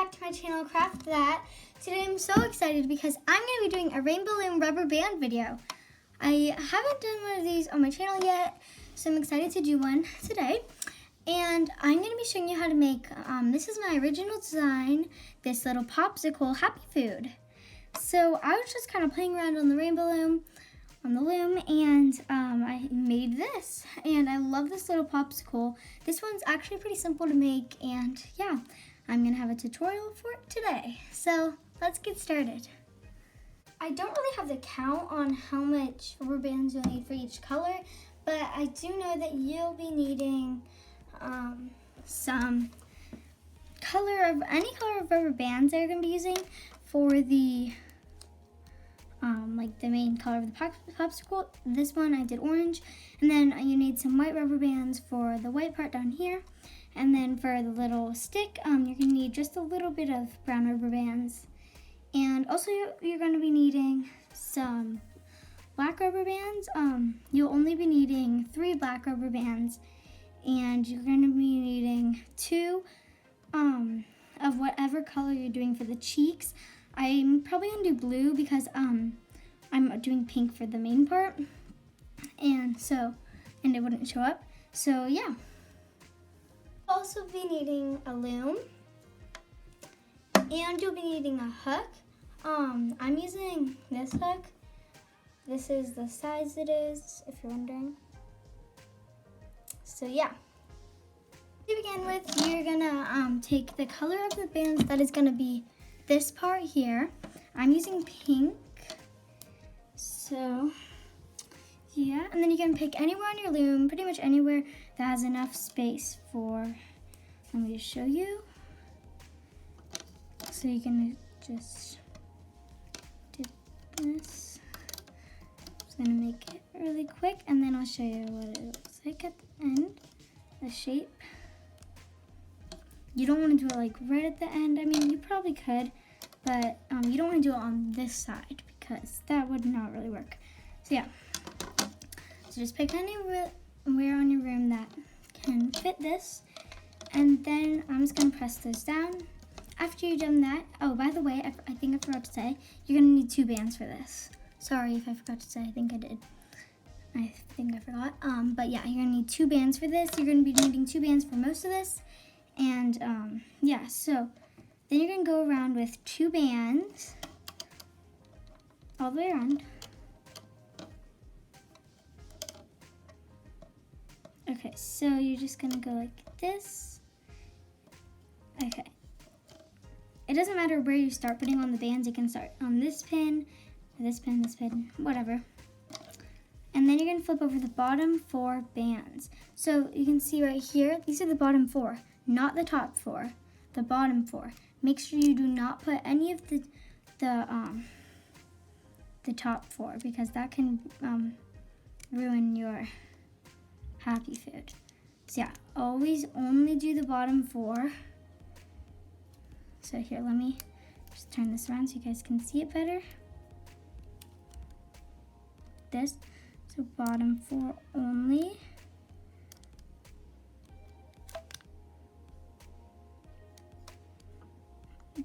back to my channel, Craft That. Today I'm so excited because I'm going to be doing a rainbow loom rubber band video. I haven't done one of these on my channel yet, so I'm excited to do one today. And I'm going to be showing you how to make, this is my original design, this little popsicle happy food. So I was just kind of playing around on the rainbow loom, and I made this. And I love this little popsicle. This one's actually pretty simple to make, and yeah, I'm going to have a tutorial for it today. So let's get started. I don't really have the count on how much rubber bands you'll need for each color, but I do know that you'll be needing some any color of rubber bands that you're going to be using for the like the main color of the popsicle. This one I did orange, and then you need some white rubber bands for the white part down here, and then for the little stick you're going to need just a little bit of brown rubber bands, and also you're going to be needing some black rubber bands. You'll only be needing 3 black rubber bands, and you're going to be needing 2 of whatever color you're doing for the cheeks. I'm probably going to do blue because I'm doing pink for the main part, and it wouldn't show up. So yeah. Also be needing a loom, and you'll be needing a hook. I'm using this hook. This is the size it is, if you're wondering. So yeah. To begin with, you're gonna take the color of the bands that is gonna be this part here. I'm using pink. So yeah, and then you can pick anywhere on your loom, pretty much anywhere that has enough space for, let me just show you. So you can just do this. I'm just gonna make it really quick, and then I'll show you what it looks like at the end, the shape. You don't want to do it like right at the end. I mean, you probably could, but you don't want to do it on this side because that would not really work. So yeah, so just pick anywhere on your room that can fit this, and then I'm just gonna press this down. After you've done that, oh, by the way, I think I forgot to say, you're gonna need 2 bands for this. Sorry if I forgot to say, I think I did. I think I forgot. But yeah, you're gonna need 2 bands for this. You're gonna be needing 2 bands for most of this. And yeah, so then you're gonna go around with 2 bands all the way around. Okay, so you're just gonna go like this. Okay. It doesn't matter where you start putting on the bands. You can start on this pin, this pin, this pin, whatever. And then you're gonna flip over the bottom 4 bands. So you can see right here, these are the bottom 4. Not the top 4, the bottom 4. Make sure you do not put any of the top 4, because that can ruin your happy food. So yeah, always only do the bottom 4. So here, let me just turn this around so you guys can see it better. This, so bottom 4 only.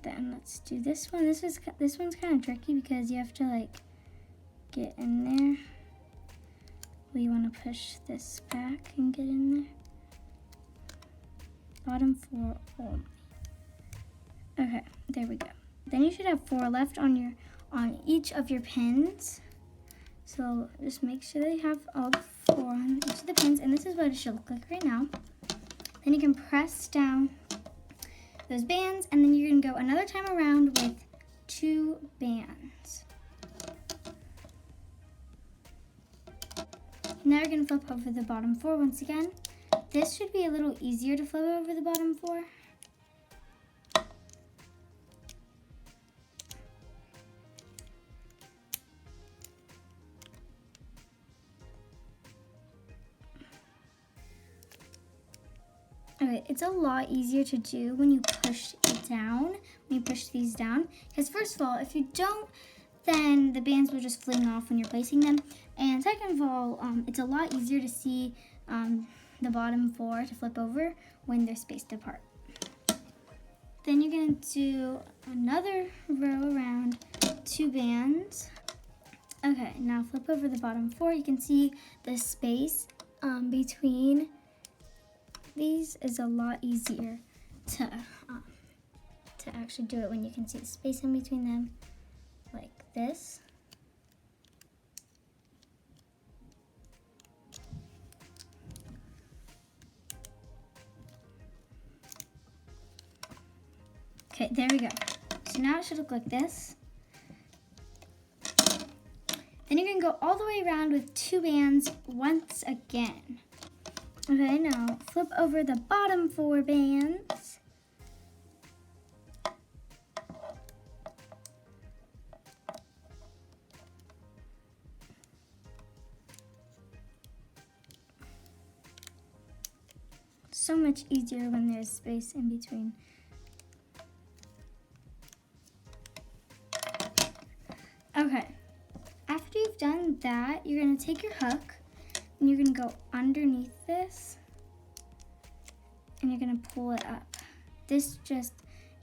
Then let's do this one. This one's kind of tricky because you have to like get in there. Well, you want to push this back and get in there. Bottom 4 only. Okay, there we go. Then you should have 4 left on each of your pins. So just make sure that you have all 4 on each of the pins, and this is what it should look like right now. Then you can press down those bands, and then you're gonna go another time around with 2 bands. Now you're gonna flip over the bottom 4 once again. This should be a little easier to flip over the bottom 4. Okay, it's a lot easier to do when you push it down, when you push these down. Because first of all, if you don't, then the bands will just fling off when you're placing them. And second of all, it's a lot easier to see the bottom 4 to flip over when they're spaced apart. Then you're gonna do another row around 2 bands. Okay, now flip over the bottom 4. You can see the space between these is a lot easier to actually do it when you can see the space in between them like this. Okay, there we go. So now it should look like this. Then you're gonna go all the way around with 2 bands once again. Okay, now flip over the bottom 4 bands. So much easier when there's space in between. Okay, after you've done that, you're gonna take your hook and you're gonna go underneath this and you're gonna pull it up. This just,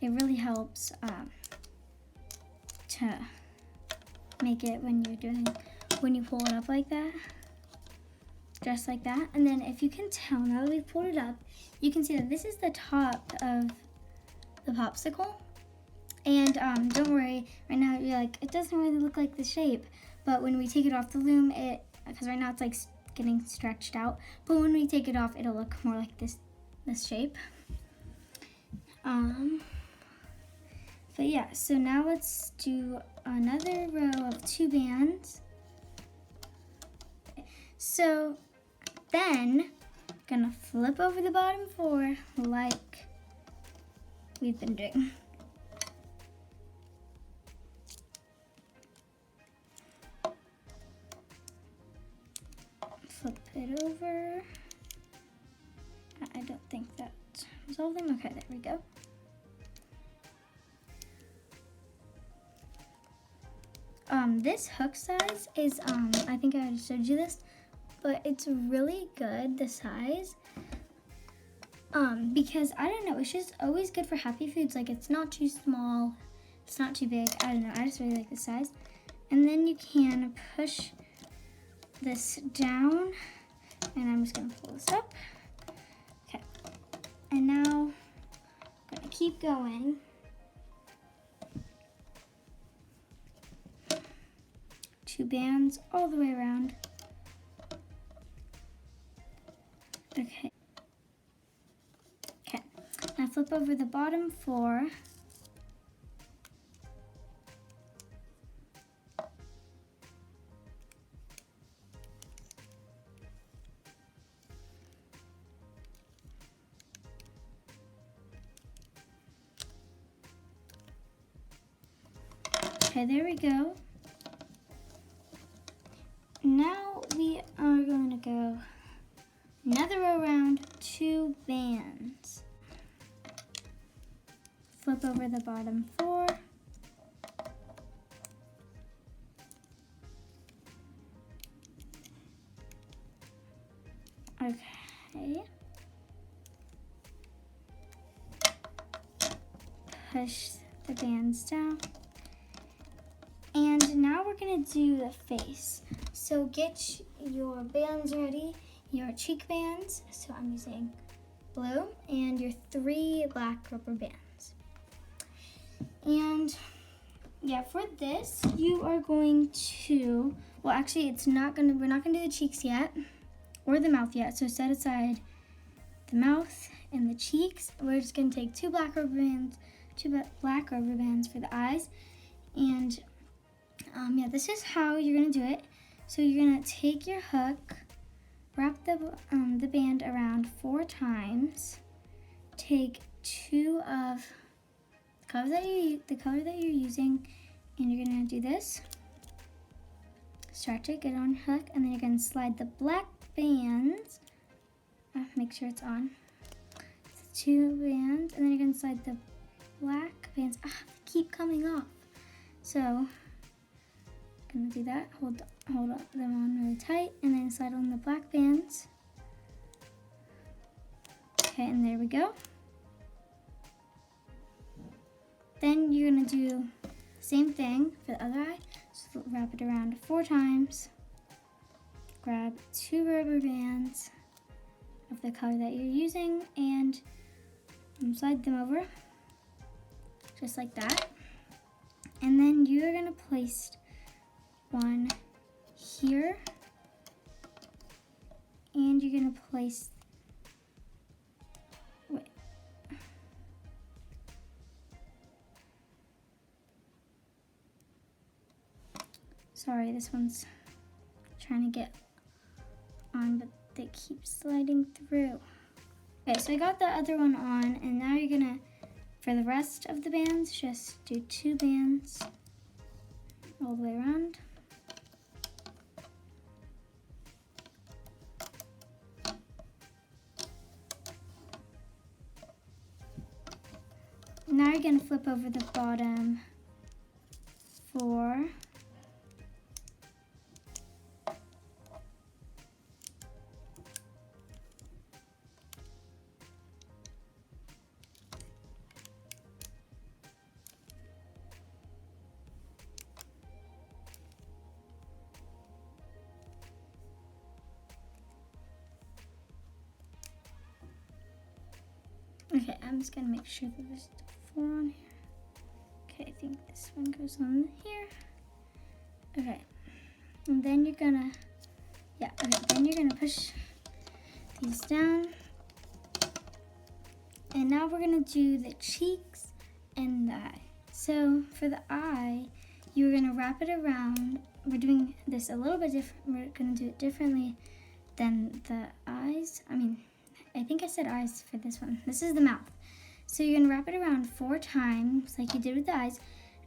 it really helps to make it when you pull it up like that, just like that. And then if you can tell, now that we've pulled it up, you can see that this is the top of the popsicle. And don't worry, right now you're like, it doesn't really look like the shape. But when we take it off the loom, because right now it's like getting stretched out. But when we take it off, it'll look more like this shape. But yeah, so now let's do another row of 2 bands. So then, gonna flip over the bottom 4 like we've been doing. Flip it over. I don't think that resolved them. Okay, there we go. This hook size is, I think I already showed you this, but it's really good, the size. Because, I don't know, it's just always good for happy foods. Like, it's not too small, it's not too big. I don't know, I just really like the size. And then you can push this down, and I'm just gonna pull this up. Okay, and now I'm gonna keep going. Two bands all the way around. Okay. Okay, now flip over the bottom 4. Okay, there we go. Now we are going to go another row around 2 bands. Flip over the bottom 4. Okay. Push the bands down. And now we're gonna do the face. So get your bands ready, your cheek bands. So I'm using blue and your 3 black rubber bands. And yeah, for this, you are going to, well actually we're not gonna do the cheeks yet or the mouth yet. So set aside the mouth and the cheeks. We're just gonna take 2 black rubber bands, 2 black rubber bands for the eyes. And yeah, this is how you're gonna do it. So you're gonna take your hook, wrap the band around 4 times, take 2 of the color that you're using, and you're gonna do this. Stretch it, get it on your hook, and then you're gonna slide the black bands. Make sure it's on. So 2 bands, and then you're gonna slide the black bands. They keep coming off. So gonna do that. Hold them on really tight, and then slide on the black bands. Okay, and there we go. Then you're gonna do the same thing for the other eye. So wrap it around 4 times. Grab 2 rubber bands of the color that you're using and slide them over, just like that. And then you're gonna place one here, and you're gonna place, wait. Sorry, this one's trying to get on, but they keep sliding through. Okay, so I got the other one on, and now you're gonna, for the rest of the bands, just do 2 bands all the way around. Now you're gonna flip over the bottom 4. Okay, I'm just gonna make sure that there's 4 on here. Okay, I think this one goes on here. Okay, and then you're gonna, then you're gonna push these down. And now we're gonna do the cheeks and the eye. So for the eye, you're gonna wrap it around. We're doing this a little bit different. We're gonna do it differently than the eyes. I think I said eyes for this one. This is the mouth. So you're gonna wrap it around 4 times like you did with the eyes,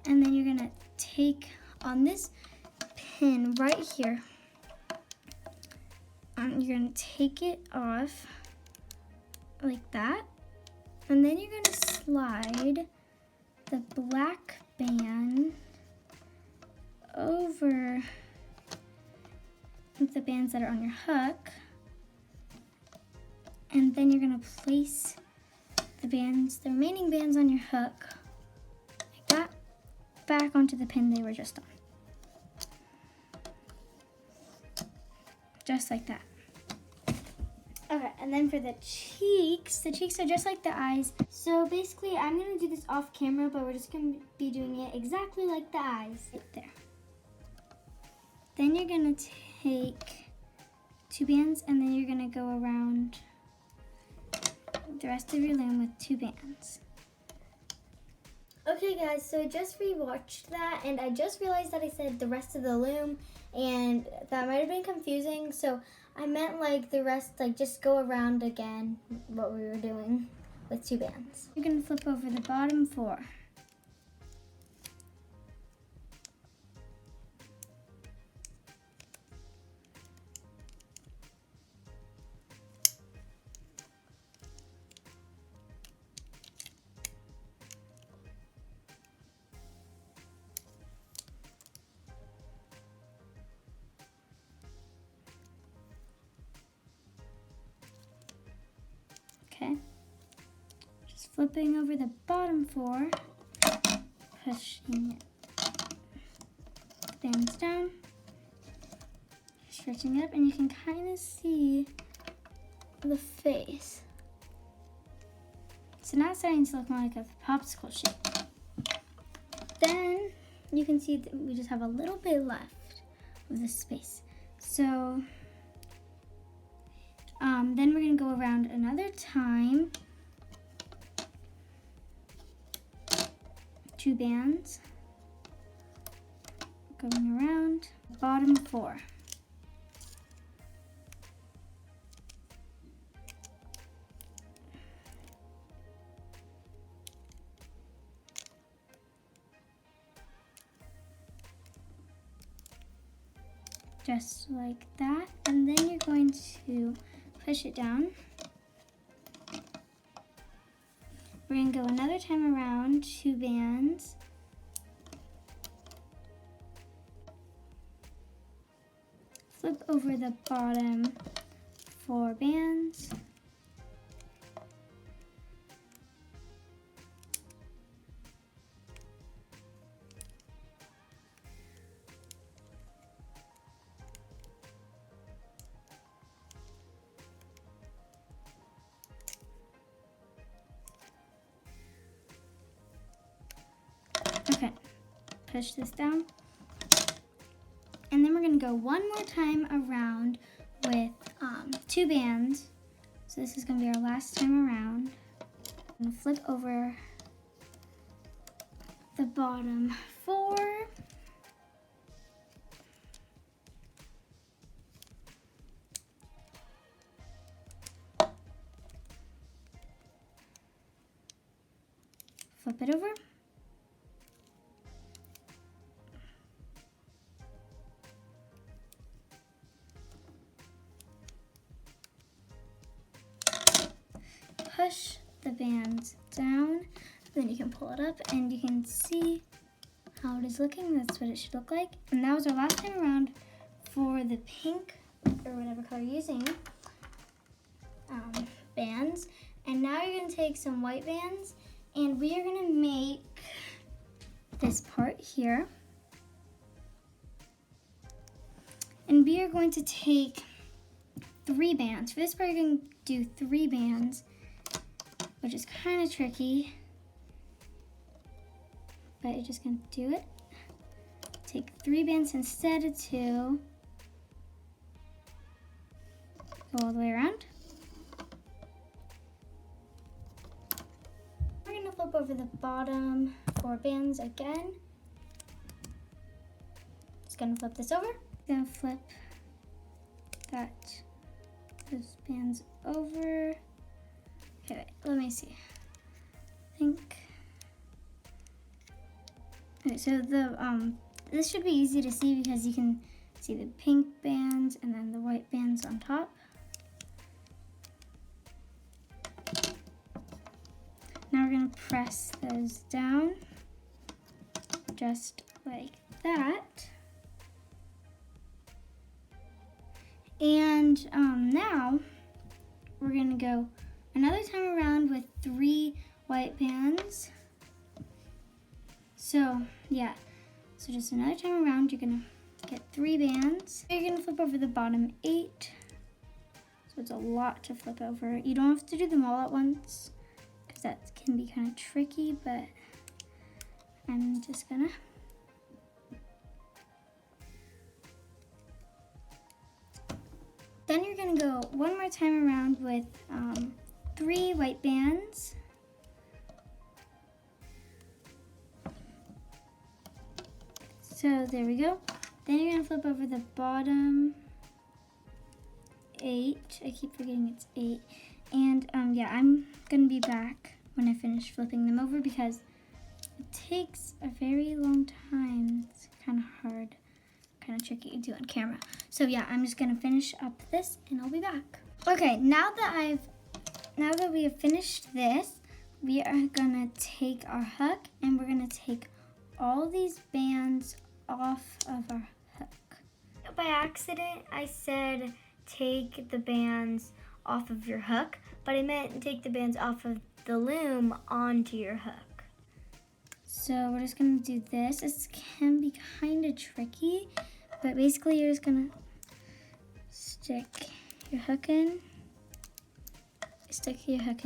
and then you're gonna take on this pin right here. You're gonna take it off like that, and then you're gonna slide the black band over the bands that are on your hook. And then you're gonna place the remaining bands on your hook, like that, back onto the pin they were just on. Just like that. Okay, and then for the cheeks are just like the eyes. So basically, I'm gonna do this off camera, but we're just gonna be doing it exactly like the eyes, right there. Then you're gonna take 2 bands, and then you're gonna go around the rest of your loom with 2 bands. Okay guys, so I just rewatched that, and I just realized that I said the rest of the loom, and that might have been confusing. So I meant like the rest, like just go around again what we were doing with 2 bands. You're gonna flip over the bottom 4. Okay, just flipping over the bottom 4, pushing it bands down, stretching it up, and you can kind of see the face. So now it's starting to look more like a popsicle shape. Then you can see that we just have a little bit left of the space. So then we're gonna go around another time, 2 bands, going around bottom 4. Just like that, and then you're going to push it down. We're gonna go another time around, 2 bands. Flip over the bottom 4 bands. Okay, push this down. And then we're gonna go one more time around with 2 bands. So this is gonna be our last time around. I'm gonna flip over the bottom 4. Flip it over. Push the bands down, then you can pull it up and you can see how it is looking. That's what it should look like. And that was our last time around for the pink, or whatever color you're using, bands. And now you're gonna take some white bands and we are gonna make this part here. And we are going to take 3 bands. For this part, you're gonna do 3 bands, which is kind of tricky, but you're just gonna do it. Take 3 bands instead of 2. Go all the way around. We're gonna flip over the bottom 4 bands again. Just gonna flip this over. Gonna flip those bands over. Okay, wait, let me see. I think. Okay, so this should be easy to see because you can see the pink bands and then the white bands on top. Now we're gonna press those down, just like that. And now we're gonna go another time around with 3 white bands. So yeah, so just another time around, you're gonna get 3 bands. You're gonna flip over the bottom 8. So it's a lot to flip over. You don't have to do them all at once because that can be kind of tricky, but I'm just gonna. Then you're gonna go one more time around with 3 white bands. So there we go. Then you're gonna flip over the bottom 8. I keep forgetting it's 8. And yeah, I'm gonna be back when I finish flipping them over because it takes a very long time. It's kind of hard, kind of tricky to do on camera. So yeah, I'm just gonna finish up this and I'll be back. Okay, now that we have finished this, we are gonna take our hook and we're gonna take all these bands off of our hook. By accident, I said take the bands off of your hook, but I meant take the bands off of the loom onto your hook. So we're just gonna do this. This can be kind of tricky, but basically you're just gonna stick your hook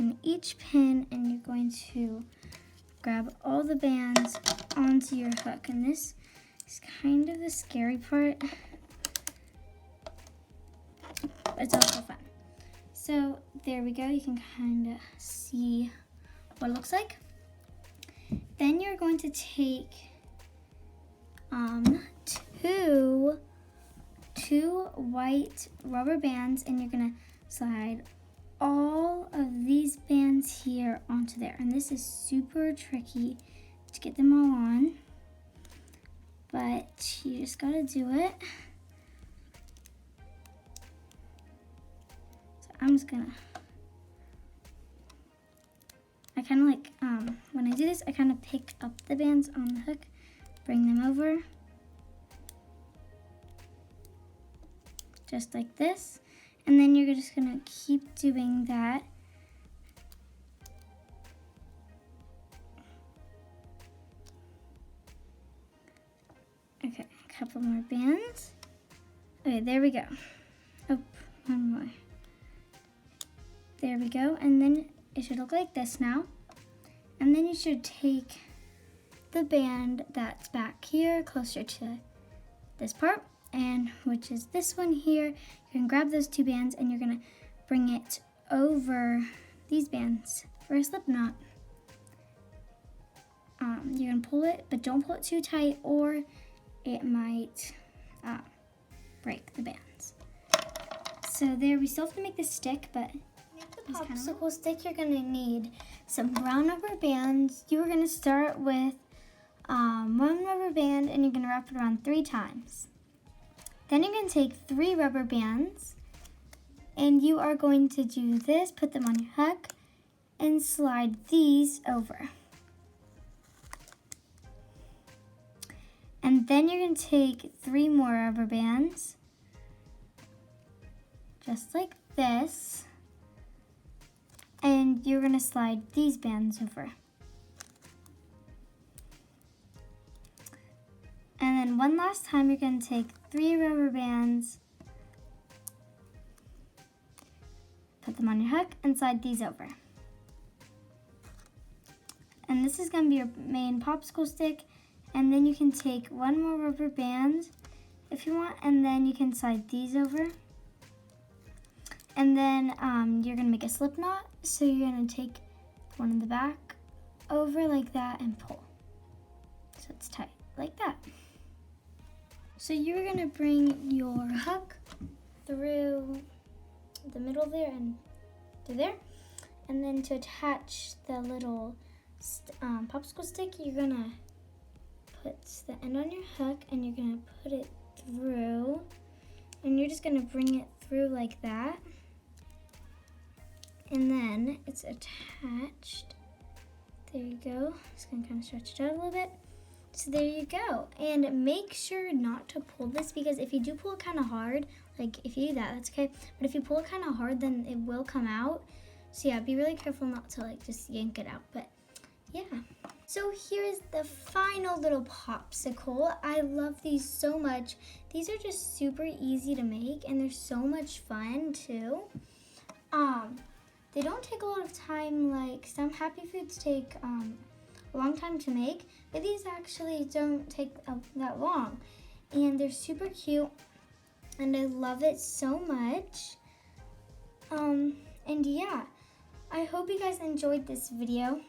in each pin and you're going to grab all the bands onto your hook. And this is kind of the scary part. It's also fun. So there we go. You can kind of see what it looks like. Then you're going to take two white rubber bands and you're gonna slide all of these bands here onto there. And this is super tricky to get them all on, but you just gotta do it. So I'm just gonna, I kind of like, when I do this, I kind of pick up the bands on the hook, bring them over, just like this. And then you're just gonna keep doing that. Okay, a couple more bands. Okay, there we go. Oh, one more. There we go. And then it should look like this now. And then you should take the band that's back here closer to this part, and which is this one here. You're gonna grab those two bands and you're gonna bring it over these bands for a slip knot. You're gonna pull it, but don't pull it too tight or it might break the bands. So there, we still have to make the stick, but to make the popsicle stick, you're gonna need some brown rubber bands. You are gonna start with one rubber band and you're gonna wrap it around 3 times. Then you're gonna take 3 rubber bands and you are going to do this, put them on your hook and slide these over. And then you're going to take 3 more rubber bands, just like this, and you're going to slide these bands over. And then one last time, you're going to take 3 rubber bands, put them on your hook, and slide these over. And this is going to be your main popsicle stick. And then you can take 1 more rubber band if you want, and then you can slide these over. And then you're gonna make a slip knot. So you're gonna take one in the back over like that and pull. So it's tight, like that. So you're gonna bring your hook through the middle there and through there. And then to attach the little popsicle stick, you're gonna put the end on your hook and you're gonna put it through, and you're just gonna bring it through like that, and then it's attached. There you go. Just gonna kind of stretch it out a little bit. So there you go. And make sure not to pull this, because if you do pull it kind of hard, like if you do that, that's okay. But if you pull it kind of hard, then it will come out. So yeah, be really careful not to like just yank it out. But yeah. So here's the final little popsicle. I love these so much. These are just super easy to make and they're so much fun too. They don't take a lot of time, like some Happy Foods take a long time to make, but these actually don't take that long. And they're super cute and I love it so much. And yeah, I hope you guys enjoyed this video.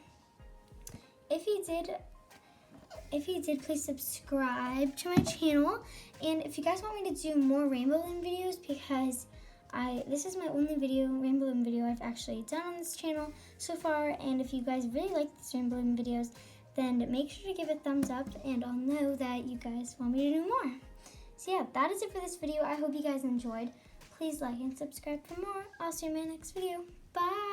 If you did, please subscribe to my channel. And if you guys want me to do more rainbow loom videos, because this is my only rainbow loom video I've actually done on this channel so far. And if you guys really like these rainbow loom videos, then make sure to give it a thumbs up and I'll know that you guys want me to do more. So yeah, that is it for this video. I hope you guys enjoyed. Please like and subscribe for more. I'll see you in my next video. Bye!